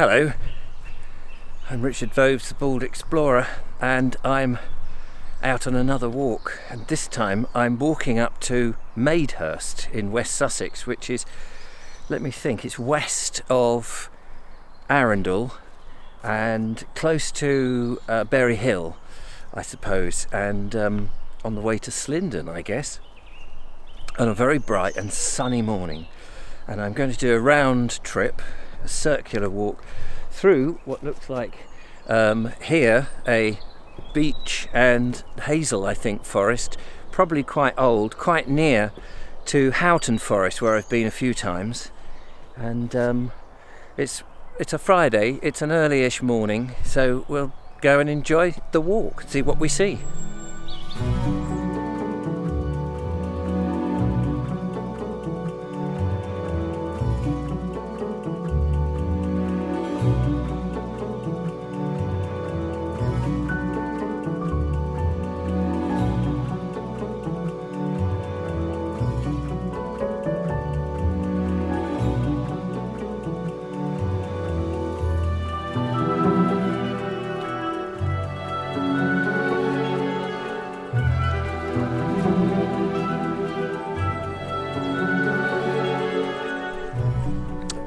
Hello, I'm Richard Vobes, the Bald Explorer, and I'm out on another walk, and this time I'm walking up to Madehurst in West Sussex, which is, let me think, it's west of Arundel and close to Berry Hill, I suppose, and on the way to Slindon, I guess, on a very bright and sunny morning. And I'm going to do a round trip, a circular walk through what looks like here a beech and hazel, I think, forest, probably quite old, quite near to Houghton Forest, where I've been a few times. And it's a Friday, it's an early-ish morning, so we'll go and enjoy the walk, see what we see.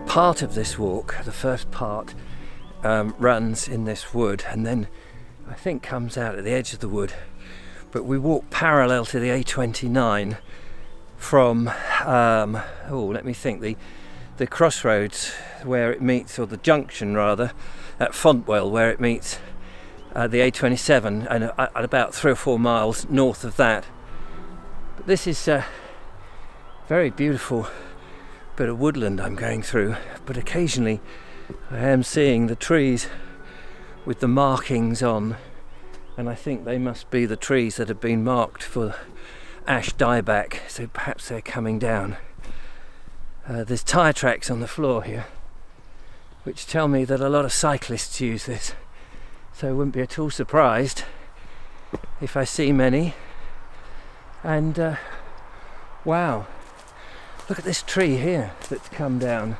Part of this walk, the first part, runs in this wood and then I think comes out at the edge of the wood, but we walk parallel to the A29 from let me think, the crossroads where it meets, or the junction rather, at Fontwell, where it meets the A27, and at about 3 or 4 miles north of that. But this is a very beautiful bit of woodland I'm going through, but occasionally I am seeing the trees with the markings on, and I think they must be the trees that have been marked for ash dieback, so perhaps they're coming down. There's tyre tracks on the floor here which tell me that a lot of cyclists use this, so I wouldn't be at all surprised if I see many. And wow, look at this tree here that's come down.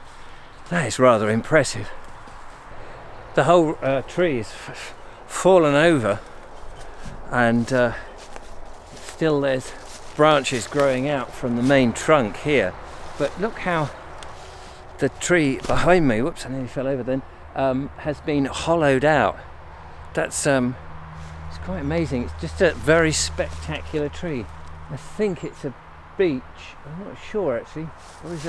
That is rather impressive. The whole tree is fallen over, and still there's branches growing out from the main trunk here. But look how the tree behind me, whoops, I nearly fell over then, has been hollowed out. That's it's quite amazing. It's just a very spectacular tree. I think it's a beech, I'm not sure actually, or is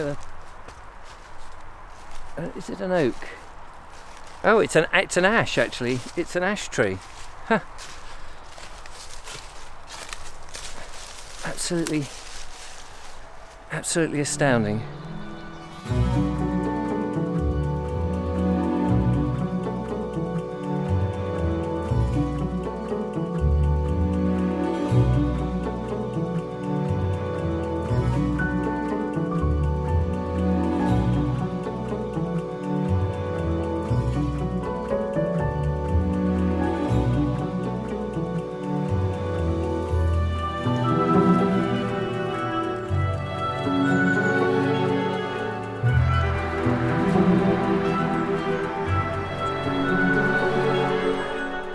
it an oak? Oh, it's an ash actually, it's an ash tree. Huh. Absolutely astounding.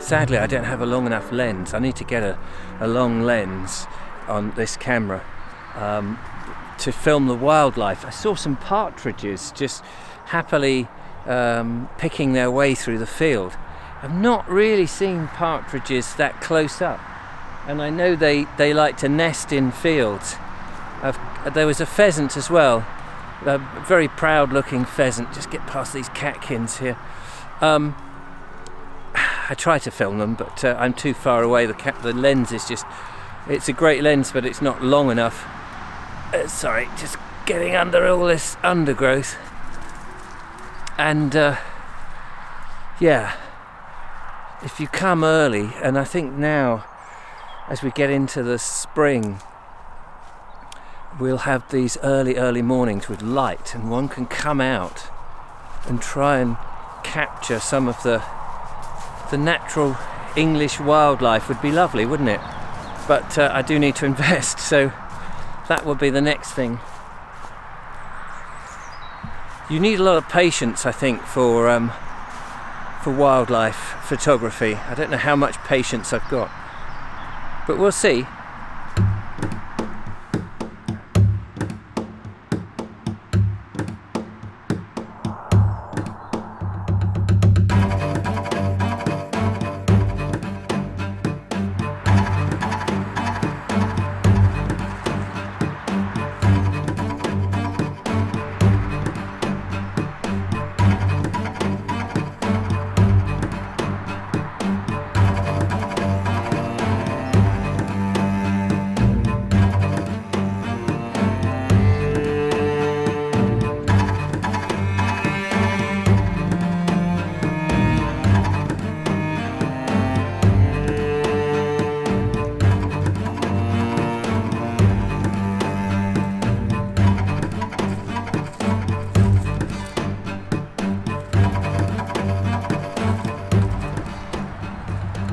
Sadly, I don't have a long enough lens. I need to get a long lens on this camera to film the wildlife. I saw some partridges just happily picking their way through the field. I've not really seen partridges that close up, and I know they like to nest in fields. There was a pheasant as well, a very proud looking pheasant. Just get past these catkins here. I try to film them, but I'm too far away. The lens is just, it's a great lens, but it's not long enough. Sorry, just getting under all this undergrowth. And yeah, if you come early, and I think now as we get into the spring, we'll have these early mornings with light, and one can come out and try and capture some of the natural English wildlife. Would be lovely, wouldn't it? But I do need to invest, so that would be the next thing. You need a lot of patience, I think, for for wildlife photography. I don't know how much patience I've got, but we'll see.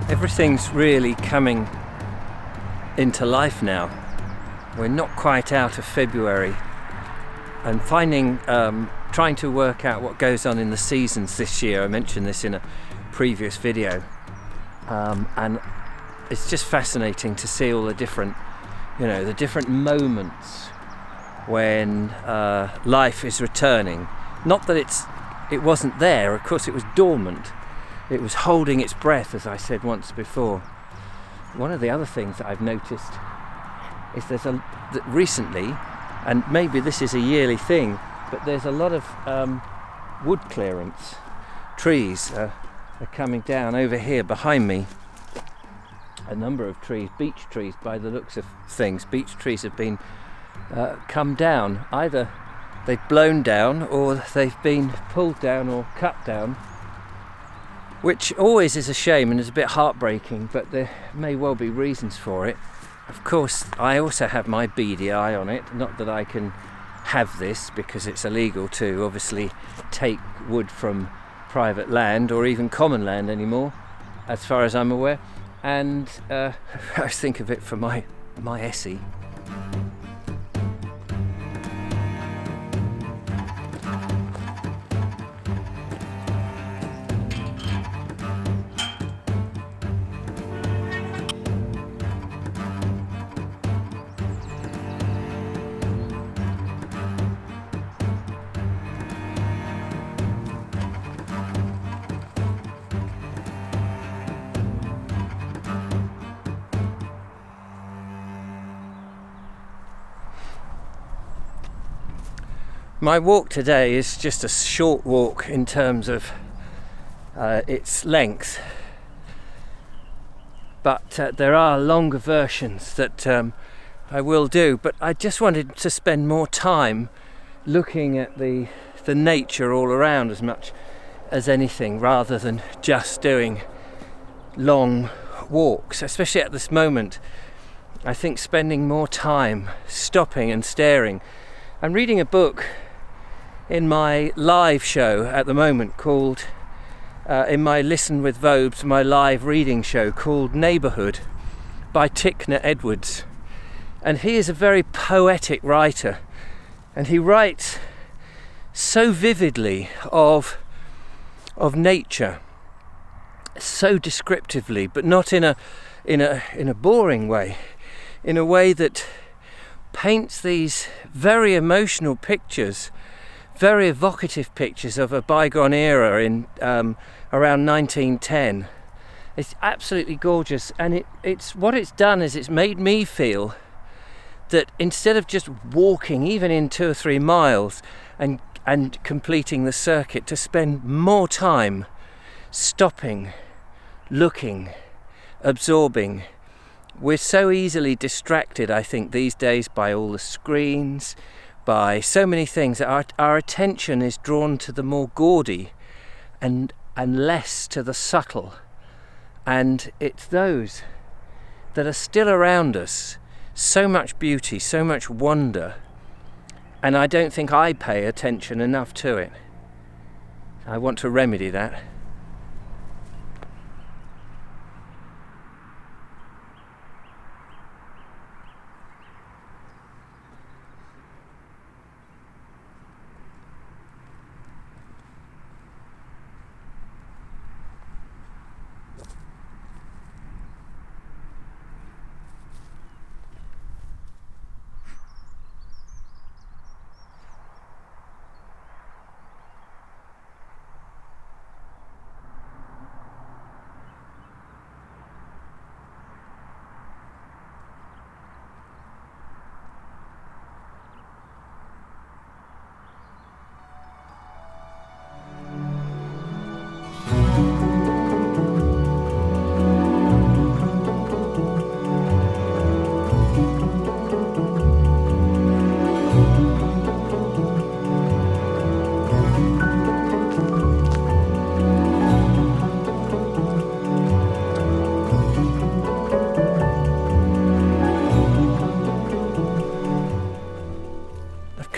Everything's really coming into life now. We're not quite out of February, and trying to work out what goes on in the seasons this year. I mentioned this in a previous video, and it's just fascinating to see all the different moments when life is returning. Not that it wasn't there, of course it was dormant. It was holding its breath, as I said once before. One of the other things that I've noticed is that recently, and maybe this is a yearly thing, but there's a lot of wood clearance. Trees are coming down over here behind me. A number of trees, beech trees by the looks of things. Beech trees have been come down. Either they've blown down or they've been pulled down or cut down, which always is a shame and is a bit heartbreaking, but there may well be reasons for it. Of course, I also have my beady eye on it. Not that I can have this, because it's illegal to obviously take wood from private land or even common land anymore, as far as I'm aware. And I think of it for my Essie. My walk today is just a short walk in terms of its length, but there are longer versions that I will do. But I just wanted to spend more time looking at the nature all around as much as anything, rather than just doing long walks. Especially at this moment, I think spending more time stopping and staring. I'm reading a book in my live show at the moment called, in my Listen with Vobes, my live reading show, called Neighbourhood by Tickner Edwards. And he is a very poetic writer, and he writes so vividly of nature, so descriptively, but not in a boring way, in a way that paints these very emotional pictures, very evocative pictures of a bygone era in around 1910. It's absolutely gorgeous, and it's what it's done is it's made me feel that instead of just walking even in 2 or 3 miles and completing the circuit, to spend more time stopping, looking, absorbing. We're so easily distracted, I think, these days by all the screens, by so many things, that our attention is drawn to the more gaudy and less to the subtle. And it's those that are still around us. So much beauty, so much wonder. And I don't think I pay attention enough to it. I want to remedy that.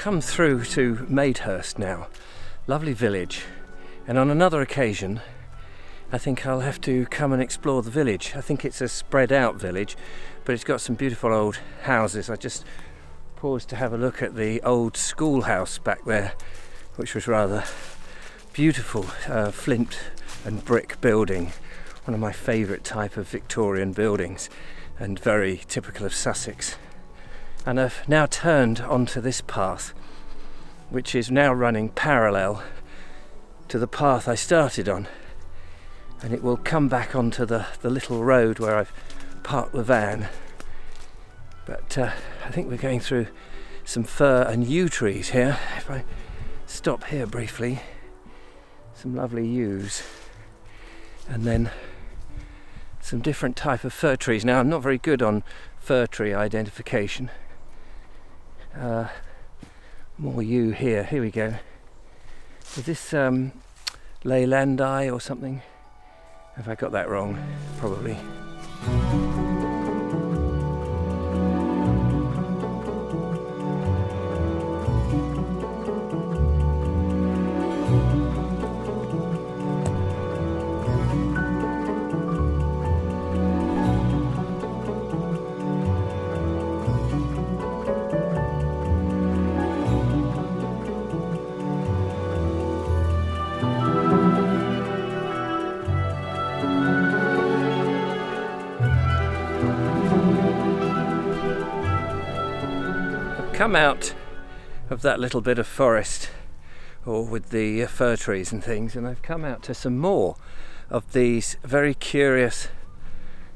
come through to Madehurst now. Lovely village, and on another occasion I think I'll have to come and explore the village. I think it's a spread out village, but it's got some beautiful old houses. I just paused to have a look at the old schoolhouse back there, which was rather beautiful, flint and brick building, one of my favourite type of Victorian buildings and very typical of Sussex. And I've now turned onto this path, which is now running parallel to the path I started on, and it will come back onto the little road where I've parked the van. But I think we're going through some fir and yew trees here. If I stop here briefly, some lovely yews, and then some different type of fir trees. Now, I'm not very good on fir tree identification. More yew here. Here we go. Is this Leylandi or something? Have I got that wrong? Probably. Come out of that little bit of forest, or with the fir trees and things, and I've come out to some more of these very curious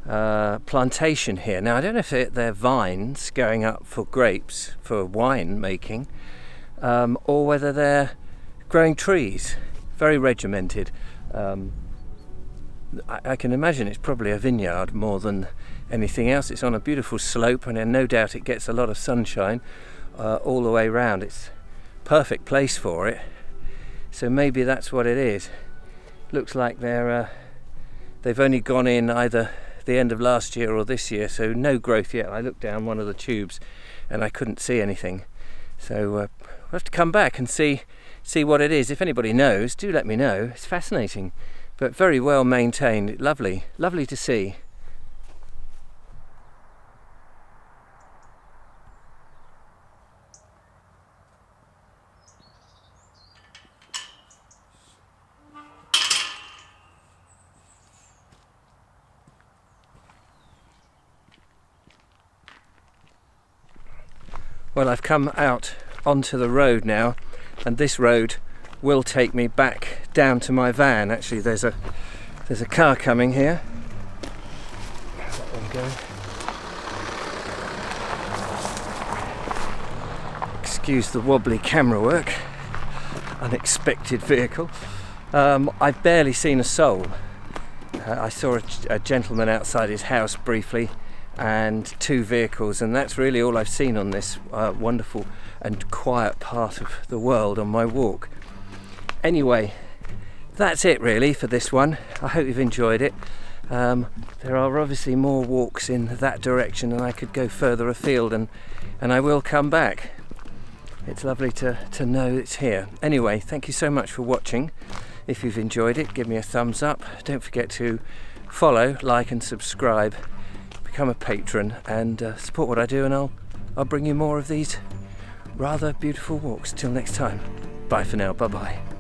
plantation here. Now, I don't know if they're vines going up for grapes for wine making, or whether they're growing trees, very regimented. I can imagine it's probably a vineyard more than anything else. It's on a beautiful slope, and no doubt it gets a lot of sunshine all the way round. It's perfect place for it, so maybe that's what it is. Looks like they've only gone in either the end of last year or this year, so no growth yet. I looked down one of the tubes and I couldn't see anything, so we'll have to come back and see what it is. If anybody knows, do let me know. It's fascinating, but very well maintained. Lovely to see. Well, I've come out onto the road now, and this road will take me back down to my van. Actually, there's a car coming here. Let them go. Excuse the wobbly camera work. Unexpected vehicle. I've barely seen a soul. I saw a gentleman outside his house briefly, and two vehicles, and that's really all I've seen on this wonderful and quiet part of the world on my walk. Anyway, that's it really for this one. I hope you've enjoyed it. There are obviously more walks in that direction, and I could go further afield, and I will come back. It's lovely to know it's here. Anyway, thank you so much for watching. If you've enjoyed it, give me a thumbs up. Don't forget to follow, like and subscribe. Become a patron and support what I do, and I'll bring you more of these rather beautiful walks. Till next time, bye for now. Bye bye.